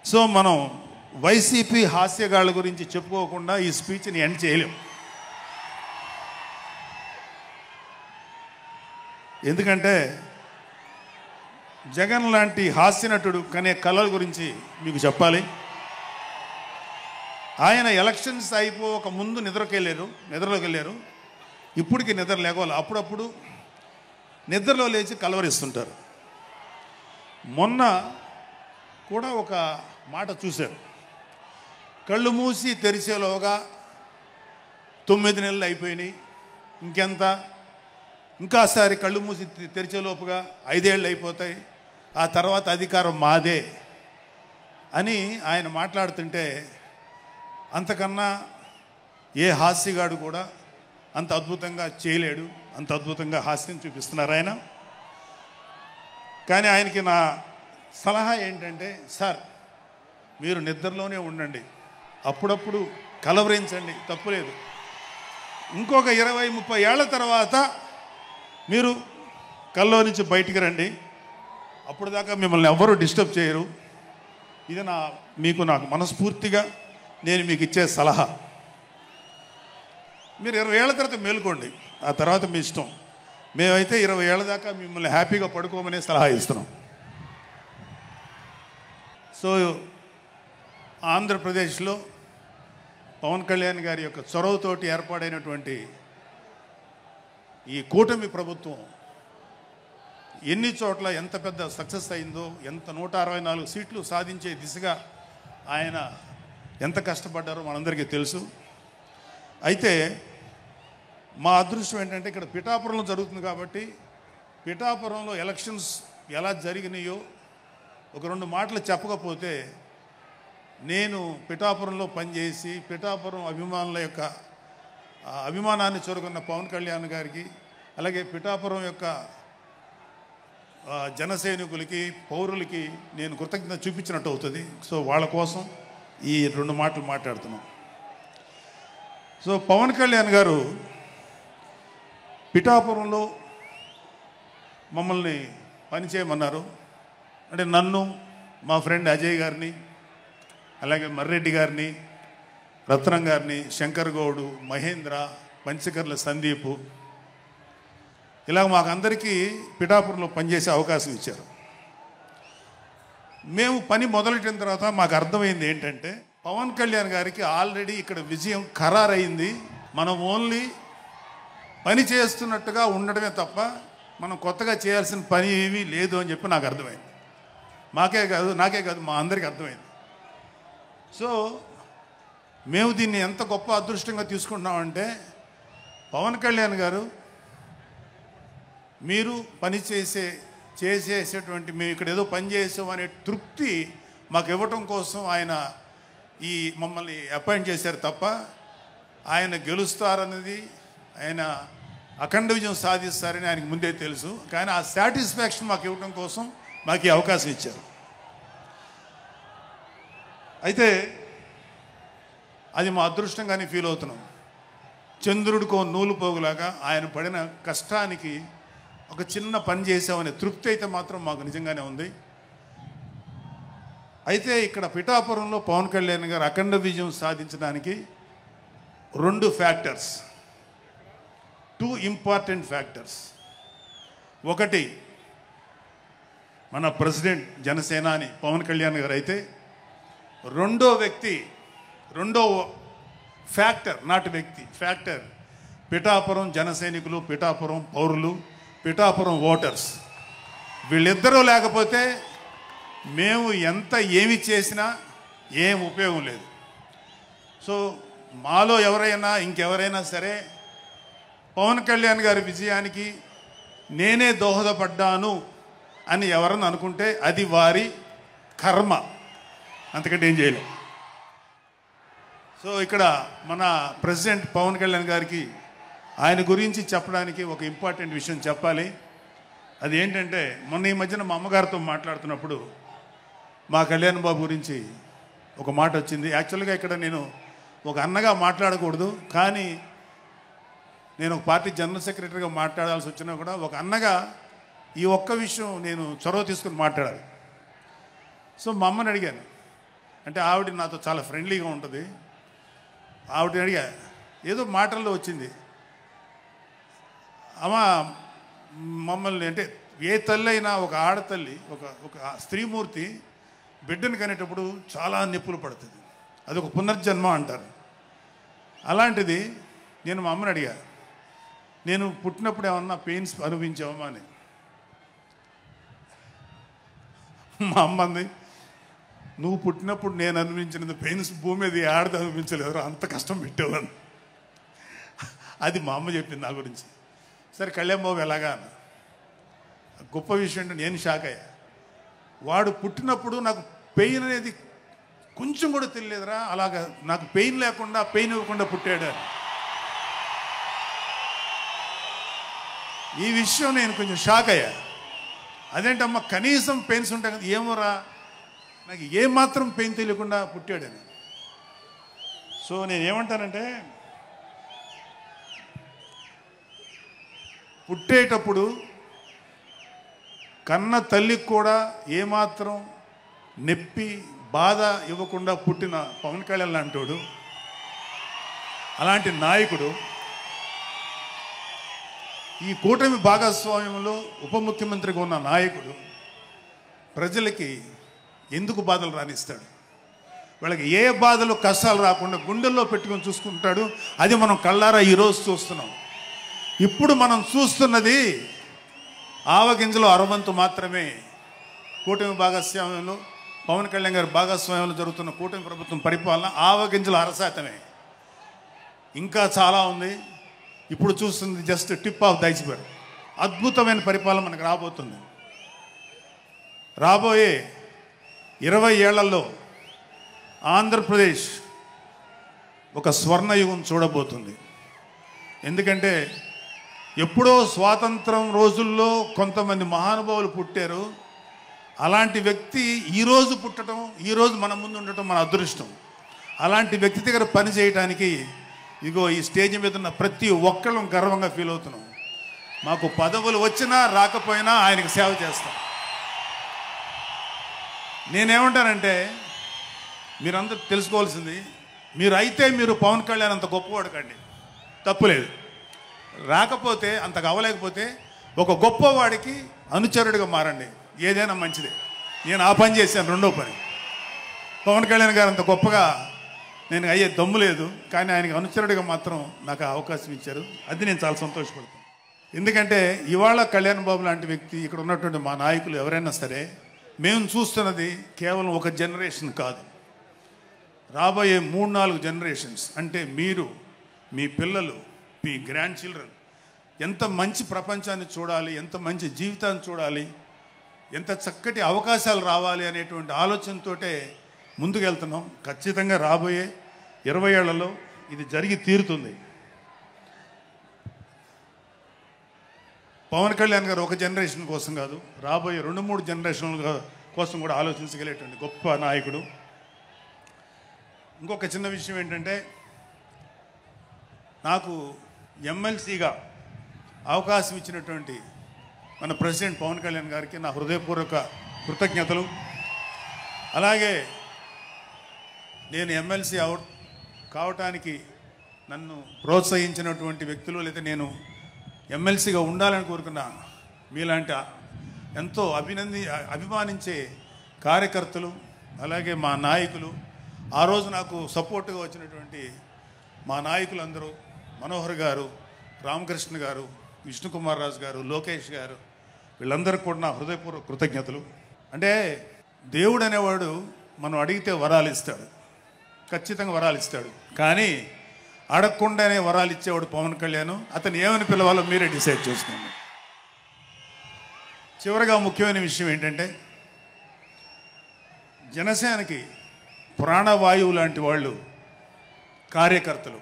So మనం YCP హాస్యగాళ్ళ గురించి చెప్పుకోకుండా ఈ స్పీచ్ని ఎండ్ చేయలేం. ఎందుకంటే జగన్ లాంటి హాస్యనటుడు కనే కళల గురించి మీకు చెప్పాలి. ఆయన ఎలక్షన్స్ అయిపోక ముందు నిద్రలోకి వెళ్ళారు. ఇప్పటికి నిద్ర లేవాలి. అప్పుడప్పుడు నిద్రలో లేచి కలవరిస్తుంటారు. మొన్న కూడా ఒక మాట చూశారు. కళ్ళు మూసి తెరిచేలోగా 9 నెలలు అయిపోయినాయి, ఇంకెంత, ఇంకాసారి కళ్ళు మూసి తెరిచేలోపుగా 5 ఏళ్ళు అయిపోతాయి, ఆ తర్వాత అధికారం మాదే అని ఆయన మాట్లాడుతుంటే అంతకన్నా ఏ హాస్యగాడు కూడా అంత అద్భుతంగా చేయలేడు. అంత అద్భుతంగా హాస్యం చూపిస్తున్నారు ఆయన. కానీ ఆయనకి నా సలహా ఏంటంటే, సార్ మీరు నిద్రలోనే ఉండండి, అప్పుడప్పుడు కలవరించండి, తప్పులేదు. ఇంకొక 20-30 ఏళ్ల తర్వాత మీరు కల్లో నుంచి బయటికి రండి, అప్పుడు దాకా మిమ్మల్ని ఎవ్వరూ డిస్టర్బ్ చేయరు. ఇది నాకు మనస్ఫూర్తిగా నేను మీకు ఇచ్చే సలహా. మీరు 20 ఏళ్ల తర్వాత మేలుకోండి, ఆ తర్వాత మీ ఇష్టం. మేమైతే 20 ఏళ్ల దాకా మిమ్మల్ని హ్యాపీగా పడుకోమనే సలహా ఇస్తున్నాం. సో ఆంధ్రప్రదేశ్లో పవన్ కళ్యాణ్ గారి యొక్క చొరవతోటి ఏర్పాటైనటువంటి ఈ కూటమి ప్రభుత్వం ఎన్ని చోట్ల ఎంత పెద్ద సక్సెస్ అయిందో, ఎంత 164 సీట్లు సాధించే దిశగా ఆయన ఎంత కష్టపడ్డారో మనందరికీ తెలుసు. అయితే మా అదృష్టం ఏంటంటే ఇక్కడ పిఠాపురంలో జరుగుతుంది కాబట్టి పిఠాపురంలో ఎలక్షన్స్ ఎలా జరిగినాయో ఒక 2 మాటలు చెప్పకపోతే, నేను పిఠాపురంలో పనిచేసి పిఠాపురం అభిమానుల యొక్క అభిమానాన్ని చూరుకున్న పవన్ కళ్యాణ్ గారికి, అలాగే పిఠాపురం యొక్క జనసైనికులకి, పౌరులకి నేను కృతజ్ఞత చూపించినట్టు అవుతుంది. సో వాళ్ళ కోసం ఈ 2 మాటలు మాట్లాడుతున్నాం. సో పవన్ కళ్యాణ్ గారు పిఠాపురంలో మమ్మల్ని పనిచేయమన్నారు. అంటే నన్ను, మా ఫ్రెండ్ అజయ్ గారిని, అలాగే మర్రెడ్డి గారిని, రత్నం గారిని, శంకర్ గౌడు, మహేంద్ర, పంచకర్ల సందీపు, ఇలా మాకందరికీ పిఠాపురంలో పనిచేసే అవకాశం ఇచ్చారు. మేము పని మొదలెట్టిన తర్వాత మాకు అర్థమైంది ఏంటంటే, పవన్ కళ్యాణ్ గారికి ఆల్రెడీ ఇక్కడ విజయం ఖరారైంది. మనం ఓన్లీ పని చేస్తున్నట్టుగా ఉండడమే తప్ప మనం కొత్తగా చేయాల్సిన పని ఏమీ లేదు అని చెప్పి నాకు అర్థమైంది. నాకే కాదు మా అందరికీ అర్థమైంది. సో మేము దీన్ని ఎంత గొప్ప అదృష్టంగా తీసుకుంటున్నామంటే, పవన్ కళ్యాణ్ గారు మీరు పని చేసేటువంటి మేము ఇక్కడ ఏదో పని చేసాం అనే తృప్తి మాకు ఇవ్వటం కోసం ఆయన ఈ మమ్మల్ని అపాయింట్ చేశారు తప్ప ఆయన గెలుస్తారన్నది, ఆయన అఖండ విజయం సాధిస్తారని ఆయనకు ముందే తెలుసు. కానీ ఆ సాటిస్ఫాక్షన్ మాకు ఇవ్వటం కోసం మాకు ఈ అవకాశం ఇచ్చారు. అయితే అది మా అదృష్టంగానే ఫీల్ అవుతున్నాం. చంద్రుడికో నూలు పోగులాగా ఆయన పడిన కష్టానికి ఒక చిన్న పని చేసామనే తృప్తి అయితే మాత్రం మాకు నిజంగానే ఉంది. అయితే ఇక్కడ పిఠాపురంలో పవన్ కళ్యాణ్ గారు అఖండ విజయం సాధించడానికి 2 ఫ్యాక్టర్స్, 2 ఇంపార్టెంట్ ఫ్యాక్టర్స్. ఒకటి మన ప్రెసిడెంట్ జనసేనాని పవన్ కళ్యాణ్ గారు అయితే, రెండో ఫ్యాక్టర్, నాట్ వ్యక్తి, ఫ్యాక్టర్ పిఠాపురం జనసైనికులు, పిఠాపురం పౌరులు, పిఠాపురం ఓటర్స్. వీళ్ళిద్దరూ లేకపోతే మేము ఏమి చేసినా ఏం ఉపయోగం లేదు. సో మాలో ఇంకెవరైనా సరే పవన్ కళ్యాణ్ గారి విజయానికి నేనే దోహదపడ్డాను అని ఎవరన్నా అనుకుంటే అది వారి కర్మ, అంతకంటే ఏం చేయలేం. సో ఇక్కడ మన ప్రెసిడెంట్ పవన్ కళ్యాణ్ గారికి ఆయన గురించి చెప్పడానికి ఒక ఇంపార్టెంట్ విషయం చెప్పాలి. అది ఏంటంటే, మొన్న ఈ మధ్యన మా అమ్మగారితో మాట్లాడుతున్నప్పుడు మా కళ్యాణ్ బాబు గురించి ఒక మాట వచ్చింది. యాక్చువల్గా ఇక్కడ నేను ఒక అన్నగా మాట్లాడకూడదు, కానీ నేను ఒక పార్టీ జనరల్ సెక్రటరీగా మాట్లాడాల్సి వచ్చినా కూడా ఒక అన్నగా ఈ ఒక్క విషయం నేను చొరవ తీసుకుని మాట్లాడాలి. సో మా అమ్మని అడిగాను, అంటే ఆవిడ నాతో చాలా ఫ్రెండ్లీగా ఉంటుంది. ఆవిడ అడిగా, ఏదో మాటల్లో వచ్చింది, అమ్మ మమ్మల్ని అంటే ఏ తల్లి అయినా ఒక ఆడతల్లి ఒక స్త్రీమూర్తి బిడ్డను కనేటప్పుడు చాలా నొప్పులు పడుతుంది, అదొక పునర్జన్మ అంటారు. అలాంటిది నేను మా అమ్మని అడిగా, నేను పుట్టినప్పుడు ఏమన్నా పెయిన్స్ అనుభవించావమ్మా అని. మా అమ్మ అంది, నువ్వు పుట్టినప్పుడు నేను అనుభవించినది పెయిన్స్ భూమి మీద ఆడది అనుభవించలేదు, అంత కష్టం పెట్టేవాడు. అది మా అమ్మ చెప్పింది నా గురించి. సరే కళ్యాణ్ బాబు ఎలాగా అన్న. గొప్ప విషయం అంటే నేను షాక్ అయ్యా. వాడు పుట్టినప్పుడు నాకు పెయిన్ అనేది కొంచెం కూడా తెలియలేదురా, అలాగా నాకు పెయిన్ లేకుండా పెయిన్ ఇవ్వకుండా పుట్టాడు అని. ఈ విషయం నేను కొంచెం షాక్ అయ్యా. అదేంటమ్మా కనీసం పెయిన్స్ ఉంటాయి కదా, ఏమోరా నాకు ఏమాత్రం పెయిన్ తెలియకుండా పుట్టాడని. సో నేను ఏమంటానంటే, పుట్టేటప్పుడు కన్న తల్లికి కూడా ఏమాత్రం నొప్పి బాధ ఇవ్వకుండా పుట్టిన పవన్ కళ్యాణ్ లాంటోడు, అలాంటి నాయకుడు ఈ కూటమి భాగస్వామ్యంలో ఉప ముఖ్యమంత్రిగా ఉన్న నాయకుడు ప్రజలకి ఎందుకు బాధలు రానిస్తాడు? వాళ్ళకి ఏ బాధలు కష్టాలు రాకుండా గుండెల్లో పెట్టుకొని చూసుకుంటాడు. అది మనం కళ్ళారా ఈరోజు చూస్తున్నాం. ఇప్పుడు మనం చూస్తున్నది ఆవగింజలో అరవంతు మాత్రమే. కూటమి భాగస్వామ్యంలో పవన్ కళ్యాణ్ గారి భాగస్వామ్యంలో జరుగుతున్న కూటమి ప్రభుత్వం పరిపాలన ఆవగింజల అరశాతమే. ఇంకా చాలా ఉంది. ఇప్పుడు చూస్తుంది just tip of the iceberg. అద్భుతమైన పరిపాలన మనకు రాబోతుంది. రాబోయే 20 ఏళ్లలో ఆంధ్రప్రదేశ్ ఒక స్వర్ణయుగం చూడబోతుంది. ఎందుకంటే ఎప్పుడో స్వాతంత్రం రోజుల్లో కొంతమంది మహానుభావులు పుట్టారు. అలాంటి వ్యక్తి ఈరోజు పుట్టడం, ఈరోజు మన ముందు ఉండటం మన అదృష్టం. అలాంటి వ్యక్తి దగ్గర పని చేయడానికి ఇగో ఈ స్టేజ్ మీద ఉన్న ప్రతి ఒక్కళ్ళం గర్వంగా ఫీల్ అవుతున్నాం. మాకు పదవులు వచ్చినా రాకపోయినా ఆయనకు సేవ చేస్తాం. నేనేమంటానంటే, మీరందరూ తెలుసుకోవాల్సింది, మీరు పవన్ కళ్యాణ్ అంత గొప్పవాడు కండి, తప్పులేదు. రాకపోతే అంతగా అవ్వలేకపోతే ఒక గొప్పవాడికి అనుచరుడిగా మారండి, ఏదైనా మంచిదే. నేను ఆ పని చేశాను. రెండో పని, పవన్ కళ్యాణ్ గారు అంత గొప్పగా నేను అయ్యే దమ్ము లేదు, కానీ ఆయనకి అనుచరుడిగా మాత్రం నాకు అవకాశం ఇచ్చారు. అది నేను చాలా సంతోషపడతాను. ఎందుకంటే ఇవాళ కళ్యాణ్ బాబు లాంటి వ్యక్తి, ఇక్కడ ఉన్నటువంటి మా నాయకులు ఎవరైనా సరే, మేము చూస్తున్నది కేవలం ఒక జనరేషన్ కాదు, రాబోయే 3-4 జనరేషన్స్. అంటే మీరు, మీ పిల్లలు, మీ గ్రాండ్ చిల్డ్రన్ ఎంత మంచి ప్రపంచాన్ని చూడాలి, ఎంత మంచి జీవితాన్ని చూడాలి, ఎంత చక్కటి అవకాశాలు రావాలి అనేటువంటి ఆలోచనతోటే ముందుకెళ్తున్నాం. ఖచ్చితంగా రాబోయే 20 ఏళ్లలో ఇది జరిగి తీరుతుంది. పవన్ కళ్యాణ్ గారు ఒక జనరేషన్ కోసం కాదు, రాబోయే 2-3 జనరేషన్ల కోసం కూడా ఆలోచించగలిగేటువంటి గొప్ప నాయకుడు. ఇంకొక చిన్న విషయం ఏంటంటే, నాకు ఎమ్మెల్సీగా అవకాశం ఇచ్చినటువంటి మన ప్రెసిడెంట్ పవన్ కళ్యాణ్ గారికి నా హృదయపూర్వక కృతజ్ఞతలు. అలాగే నేను ఎమ్మెల్సీ కావటానికి నన్ను ప్రోత్సహించినటువంటి వ్యక్తులు, లేదా నేను ఎమ్మెల్సీగా ఉండాలని కోరుకున్న మీలాంటి ఎంతో అభిమానించే కార్యకర్తలు, అలాగే మా నాయకులు, ఆ రోజు నాకు సపోర్ట్గా వచ్చినటువంటి మా నాయకులందరూ, మనోహర్ గారు, రామకృష్ణ గారు, విష్ణుకుమార్ రాజు గారు, లోకేష్ గారు, వీళ్ళందరికీ కూడా నా హృదయపూర్వక కృతజ్ఞతలు. అంటే దేవుడు అనేవాడు మనం అడిగితే వరాలు ఇస్తాడు, ఖచ్చితంగా వరాలు ఇస్తాడు. కానీ అడగకుండానే వరాలు ఇచ్చేవాడు పవన్ కళ్యాణ్. అతను ఏమని పిలవాలో మీరే డిసైడ్ చేసుకోండి. చివరిగా ముఖ్యమైన విషయం ఏంటంటే, జనసేనకి ప్రాణవాయువు లాంటి వాళ్ళు కార్యకర్తలు,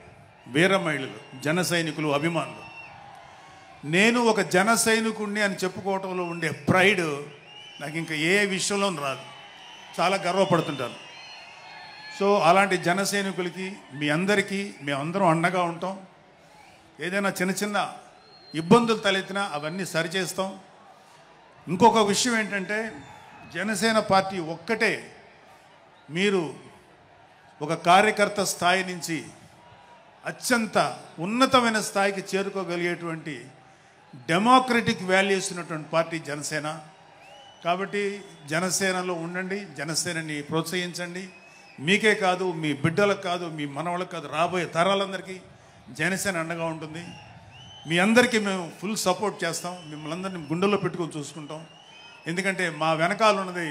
వీర మహిళలు, జన సైనికులు, అభిమానులు. నేను ఒక జన సైనికుడిని అని చెప్పుకోవటంలో ఉండే ప్రైడ్ నాకు ఇంకా ఏ విషయంలో రాదు. చాలా గర్వపడుతుంటాను. సో అలాంటి జన సైనికులకి, మీ అందరికీ మేమందరం అండగా ఉంటాం. ఏదైనా చిన్న చిన్న ఇబ్బందులు తలెత్తినా అవన్నీ సరిచేస్తాం. ఇంకొక విషయం ఏంటంటే, జనసేన పార్టీ ఒక్కటే మీరు ఒక కార్యకర్త స్థాయి నుంచి అత్యంత ఉన్నతమైన స్థాయికి చేరుకోగలిగేటువంటి డెమోక్రటిక్ వాల్యూస్ ఉన్నటువంటి పార్టీ జనసేన. కాబట్టి జనసేనలో ఉండండి, జనసేనని ప్రోత్సహించండి. మీకే కాదు, మీ బిడ్డలకు కాదు, మీ మనవళ్ళకు కాదు, రాబోయే తరాలందరికీ జనసేన అండగా ఉంటుంది. మీ అందరికీ మేము ఫుల్ సపోర్ట్ చేస్తాం. మిమ్మల్ని అందరినీ గుండెల్లో పెట్టుకొని చూసుకుంటాం. ఎందుకంటే మా వెనకాల ఉన్నది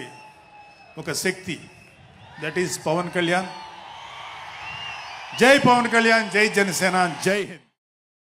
ఒక శక్తి, దట్ ఈజ్ పవన్ కళ్యాణ్. జై పవన్ కళ్యాణ్, జై జనసేన, జై హింద్.